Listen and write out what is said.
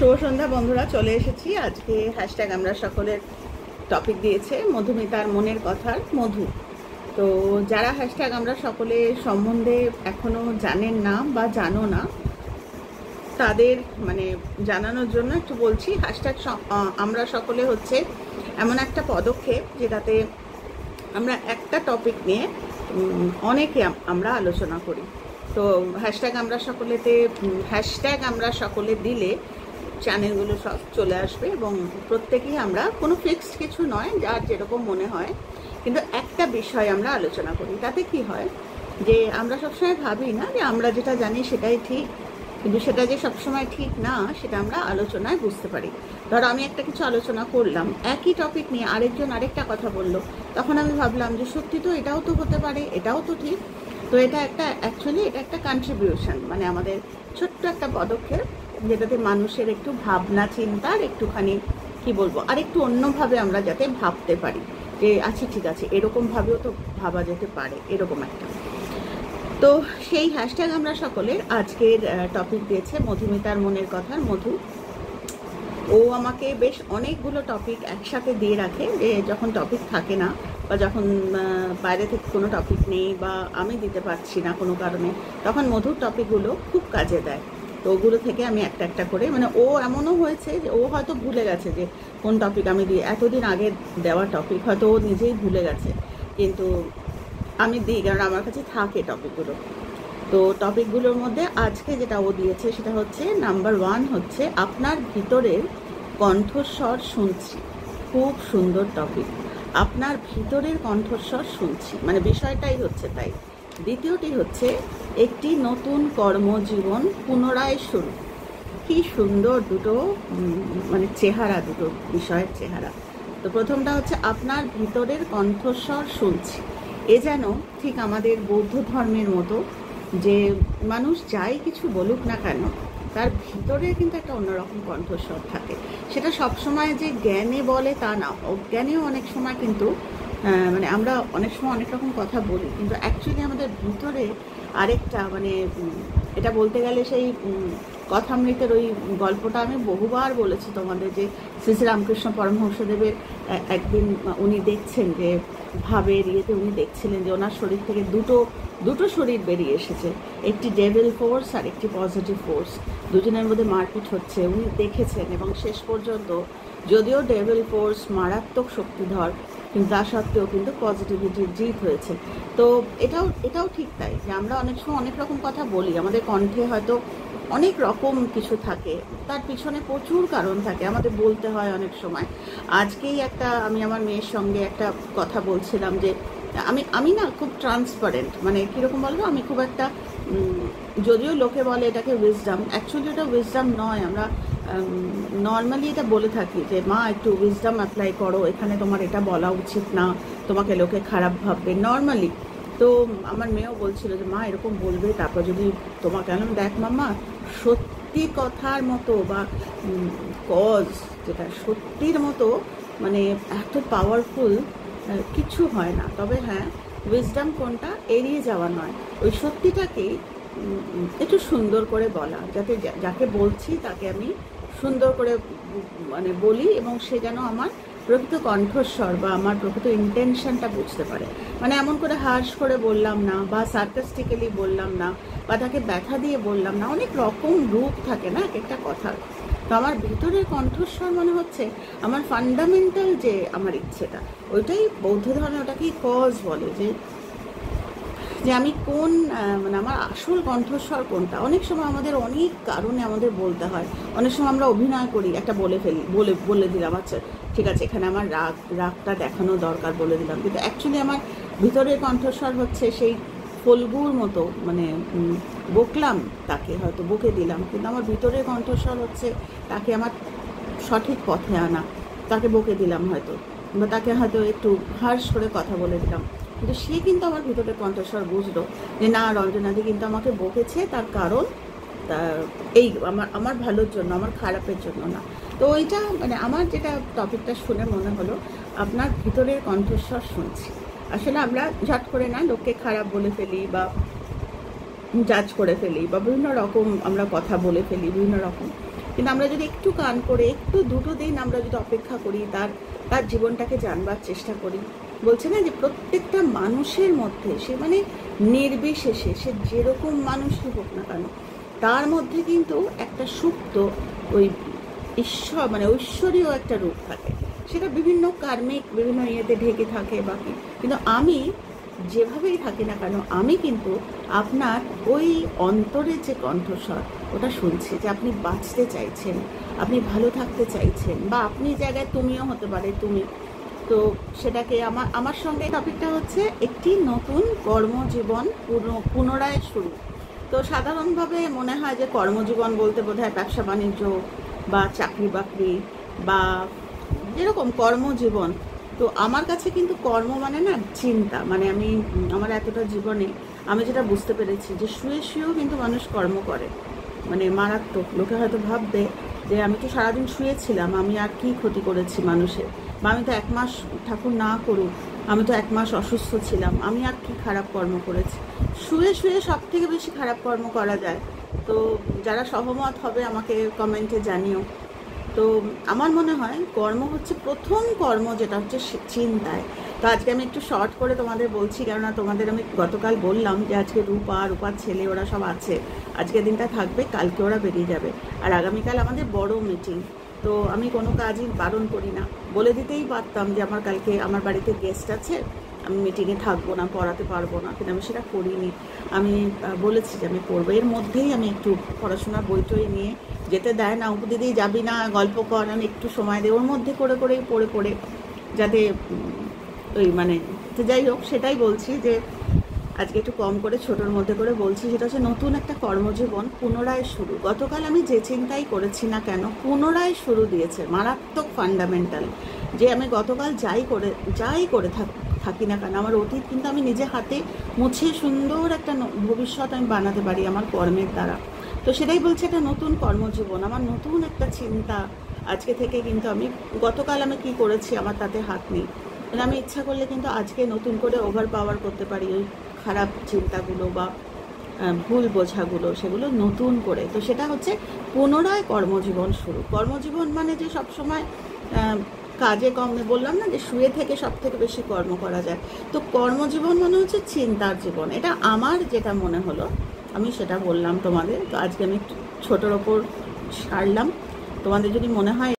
শুভ সন্ধ্যা বন্ধুরা, চলে এসেছি। আজকে হ্যাশট্যাগ আমরা সকলের টপিক দিয়েছে মধুমিতার মনের কথার মধু। তো যারা হ্যাশট্যাগ আমরা সকলে সম্বন্ধে এখনো জানেন না বা জানো না, তাদের জানানোর জন্য একটু বলছি। হ্যাশট্যাগ আমরা সকলে হচ্ছে এমন একটা পদক্ষেপ যেটাতে আমরা একটা টপিক নিয়ে অনেকে আমরা আলোচনা করি। তো হ্যাশট্যাগ আমরা সকলে দিলে চ্যানেলগুলো সব চলে আসবে এবং প্রত্যেকেই আমরা কোনো ফিক্সড কিছু নয়, যার যেরকম মনে হয়, কিন্তু একটা বিষয় আমরা আলোচনা করি। তাতে কি হয় যে আমরা সবসময় ভাবি না যে আমরা যেটা জানি সেটাই ঠিক, কিন্তু সেটা যে সবসময় ঠিক না সেটা আমরা আলোচনায় বুঝতে পারি। ধরো আমি একটা কিছু আলোচনা করলাম, একই টপিক নিয়ে আরেকজন আরেকটা কথা বলল, তখন আমি ভাবলাম যে সত্যি তো এটাও তো হতে পারে, এটাও তো ঠিক। তো এটা একটা কন্ট্রিবিউশন, আমাদের ছোট্ট একটা পদক্ষেপ, যেটাতে মানুষের একটু ভাবনা চিন্তার একটুখানি আর একটু অন্যভাবে আমরা যাতে ভাবতে পারি যে আচ্ছা ঠিক আছে, এরকমভাবেও তো ভাবা যেতে পারে, এরকম একটা। তো সেই হ্যাশট্যাগ আমরা সকলের আজকের টপিক দিয়েছে মধুমিতার মনের কথার মধু। ও আমাকে বেশ অনেকগুলো টপিক একসাথে দিয়ে রাখে, যে যখন টপিক থাকে না বা যখন বাইরে থেকে কোনো টপিক নেই বা আমি দিতে পারছি না কোনো কারণে, তখন মধুর টপিকগুলো খুব কাজে দেয়। তো ওগুলো থেকে আমি একটা একটা করে ও এমনও হয়েছে যে ও হয়তো ভুলে গেছে যে কোন টপিক আমি দিই, এতদিন আগে দেওয়া টপিক হয়তো ও নিজেই ভুলে গেছে, কিন্তু আমি দিই কারণ আমার কাছে থাকে টপিকগুলো। তো টপিকগুলোর মধ্যে আজকে যেটা ও দিয়েছে সেটা হচ্ছে নাম্বার 1 হচ্ছে আপনার ভিতরের কণ্ঠস্বর শুনছি। খুব সুন্দর টপিক, আপনার ভিতরের কণ্ঠস্বর শুনছি, বিষয়টাই হচ্ছে তাই। দ্বিতীয়টি হচ্ছে একটি নতুন কর্মজীবন পুনরায় শুরু। কি সুন্দর দুটো চেহারা, দুটো বিষয়ের চেহারা। তো প্রথমটা হচ্ছে আপনার ভিতরের কণ্ঠস্বর শুনছি। এ যেন ঠিক আমাদের বৌদ্ধ ধর্মের মতো, যে মানুষ যাই কিছু বলুক না কেন তার ভিতরে কিন্তু একটা অন্যরকম কণ্ঠস্বর থাকে। সেটা সবসময় যে জ্ঞানে বলে তা না, অজ্ঞানেও অনেক সময় কিন্তু আমরা অনেক সময় অনেক রকম কথা বলি, কিন্তু অ্যাকচুয়ালি আমাদের ভিতরে আরেকটা এটা বলতে গেলে সেই কথামৃতের ওই গল্পটা আমি বহুবার বলেছি তোমাদের, যে শ্রী শ্রী রামকৃষ্ণ পরমহংসদেবের একদিন উনি দেখছেন যে ভাবের ইয়েতে উনি দেখছিলেন যে ওনার শরীর থেকে দুটো শরীর বেরিয়ে এসেছে, একটি ডেভিল ফোর্স আর একটি পজিটিভ ফোর্স। দুজনের মধ্যে মারপিট হচ্ছে উনি দেখেছেন, এবং শেষ পর্যন্ত যদিও ডেভিল ফোর্স মারাত্মক শক্তিধর, কিন্তু তা সত্ত্বেও কিন্তু পজিটিভিটির জিত হয়েছে। তো এটাও ঠিক তাই, যে আমরা অনেক সময় অনেক রকম কথা বলি, আমাদের কণ্ঠে হয়তো অনেক রকম কিছু থাকে, তার পিছনে প্রচুর কারণ থাকে, আমাদের বলতে হয় অনেক সময়। আজকেই আমি আমার মেয়ের সঙ্গে একটা কথা বলছিলাম যে আমি না খুব ট্রান্সপারেন্ট, কীরকম বলবো, আমি খুব একটা যদিও লোকে বলে এটাকে উইজডম, অ্যাকচুয়ালি এটা উইজডম নয়। আমরা নর্মালি এটা বলে থাকি যে মা একটু উইজডম অ্যাপ্লাই করো, এখানে তোমার এটা বলা উচিত না, তোমাকে লোকে খারাপ ভাববে নর্মালি। তো আমার মেয়েও বলছিল যে মা এরকম বলবে, তারপর যদি তোমাকে দেখ মাম্মা, সত্যি কথার মতো বা কজ যেটা সত্যির মতো এত পাওয়ারফুল কিছু হয় না। তবে হ্যাঁ, উইজডম কোনটা, এড়িয়ে যাওয়া নয়, ওই সত্যিটাকেই একটু সুন্দর করে বলা, যাতে যাকে বলছি তাকে আমি সুন্দর করে বলি, এবং সে যেন আমার প্রকৃত কণ্ঠস্বর বা আমার প্রকৃত ইন্টেনশনটা বুঝতে পারে। এমন করে হার্শ করে বললাম না, বা সার্কাস্টিক্যালি বললাম না, বা তাকে ব্যথা দিয়ে বললাম না। অনেক রকম রূপ থাকে না এক একটা কথার। তো আমার ভিতরের কণ্ঠস্বর হচ্ছে আমার ফান্ডামেন্টাল যে আমার ইচ্ছেটা, ওইটাই বৌদ্ধ ধর্মে ওটাকেই কজ বলে, যে আমি কোন আমার আসল কণ্ঠস্বর কোনটা। অনেক সময় আমাদের অনেক কারণে আমাদের বলতে হয়, অনেক সময় আমরা অভিনয় করি, একটা বলে দিলাম, আচ্ছা ঠিক আছে এখানে আমার রাগটা দেখানো দরকার, বলে দিলাম, কিন্তু অ্যাকচুয়ালি আমার ভিতরের কণ্ঠস্বর হচ্ছে সেই ফলগুর মতো, বকলাম তাকে, হয়তো বকে দিলাম, কিন্তু আমার ভিতরের কণ্ঠস্বর হচ্ছে তাকে আমার সঠিক পথে আনা। তাকে বকে দিলাম হয়তো, বা তাকে হয়তো একটু হার্শ করে কথা বলে দিলাম, কিন্তু সে কিন্তু আমার ভিতরের কণ্ঠস্বর বুঝলো যে না, রঞ্জনাদি কিন্তু আমাকে বকেছে, তার কারণ এই আমার ভালোর জন্য, আমার খারাপের জন্য না। তো ওইটা আমার যেটা টপিকটা শুনে মনে হলো, আপনার ভিতরের কণ্ঠস্বর শুনছি। আসলে আমরা ঝট করে না লোককে খারাপ বলে ফেলি, বা জাজ করে ফেলি, বা বিভিন্ন রকম আমরা কথা বলে ফেলি বিভিন্ন রকম, কিন্তু আমরা যদি একটু কান করে একটু দুটো দিন আমরা যদি অপেক্ষা করি, তার জীবনটাকে জানবার চেষ্টা করি, বলছে না যে প্রত্যেকটা মানুষের মধ্যে, সে মানে নির্বিশেষে সে যেরকম মানুষই হোক না কেন, তার মধ্যে কিন্তু একটা সুপ্ত ওই ঈশ্বর মানে ঐশ্বরীয় একটা রূপ থাকে। সেটা বিভিন্ন কার্মিক বিভিন্ন ইয়েতে ঢেকে থাকে বাকি, কিন্তু আমি যেভাবেই থাকি না কেন, আমি কিন্তু আপনার ওই অন্তরের যে কণ্ঠস্বর ওটা শুনছি, যে আপনি বাঁচতে চাইছেন, আপনি ভালো থাকতে চাইছেন, বা আপনি জায়গায় তুমিও হতে পারে তুমি। তো সেটাকে আমার সঙ্গে টপিকটা হচ্ছে একটি নতুন কর্মজীবন পুনরায় শুরু। তো সাধারণভাবে মনে হয় যে কর্মজীবন বলতে বোধহয় ব্যবসা বাণিজ্য বা চাকরি বাকরি বা যেরকম কর্মজীবন। তো আমার কাছে কিন্তু কর্ম মানে না চিন্তা, মানে আমি আমার এতটা জীবনে আমি যেটা বুঝতে পেরেছি যে শুয়ে শুয়েও কিন্তু মানুষ কর্ম করে, মানে মারাত্মক। লোকে হয়তো ভাববে যে আমি তো সারাদিন শুয়েছিলাম, আমি আর কি ক্ষতি করেছি মানুষের, বা আমি তো 1 মাস ঠাকুর না করুক, আমি তো 1 মাস অসুস্থ ছিলাম, আমি আর কি খারাপ কর্ম করেছি। শুয়ে শুয়ে সব থেকে বেশি খারাপ কর্ম করা যায়। তো যারা সহমত হবে আমাকে কমেন্টে জানিও। তো আমার মনে হয় কর্ম হচ্ছে প্রথম কর্ম, যেটা হচ্ছে চিন্তায়। তো আজকে আমি একটু শর্ট করে তোমাদের বলছি, কেননা তোমাদের আমি গতকাল বললাম যে আজকে রূপার ছেলে ওরা সব আছে, আজকের দিনটা থাকবে, কালকে ওরা বেরিয়ে যাবে, আর আগামীকাল আমাদের বড় মিটিং। তো আমি কোনো কাজই বারণ করি না, বলে দিতেই পারতাম যে আমার কালকে আমার বাড়িতে গেস্ট আছে, আমি মিটিংয়ে থাকবো না, পড়াতে পারবো না, কিন্তু আমি সেটা করিনি। আমি বলেছি যে আমি পড়বো, এর মধ্যেই আমি একটু পড়াশোনার বইটই নিয়ে যেতে দেয় না, উপদিদি যাবি না, গল্প কর, আমি একটু সময় দেয়, ওর মধ্যে করে করেই পড়ে যাতে ওই মানে, তো যাই হোক, সেটাই বলছি যে আজকে একটু কম করে ছোটোর মধ্যে করে বলছি, সেটা হচ্ছে নতুন একটা কর্মজীবন পুনরায় শুরু। গতকাল আমি যে চিন্তাই করেছি না কেন, পুনরায় শুরু দিয়েছে মারাত্মক ফান্ডামেন্টাল। যে আমি গতকাল যাই করে থাকি না কেন, আমার অতীত কিন্তু আমি নিজে হাতে মুছে সুন্দর একটা ভবিষ্যৎ আমি বানাতে পারি আমার কর্মের দ্বারা। তো সেটাই বলছে, একটা নতুন কর্মজীবন, আমার নতুন একটা চিন্তা আজকে থেকে। কিন্তু আমি গতকাল আমি কি করেছি আমার তাতে হাত নেই, মানে আমি ইচ্ছা করলে কিন্তু আজকে নতুন করে ওভার পাওয়ার করতে পারি ওই খারাপ চিন্তাগুলো বা ভুল বোঝাগুলো, সেগুলো নতুন করে। তো সেটা হচ্ছে পুনরায় কর্মজীবন শুরু। কর্মজীবন মানে যে সবসময় কাজে কমে, বললাম না যে শুয়ে থেকে সব থেকে বেশি কর্ম করা যায়। তো কর্মজীবন মানে হচ্ছে চিন্তার জীবন, এটা আমার যেটা মনে হলো আমি সেটা বললাম তোমাদের। তো আজকে আমি একটু ছোটোর ওপর ছাড়লাম, তোমাদের যদি মনে হয়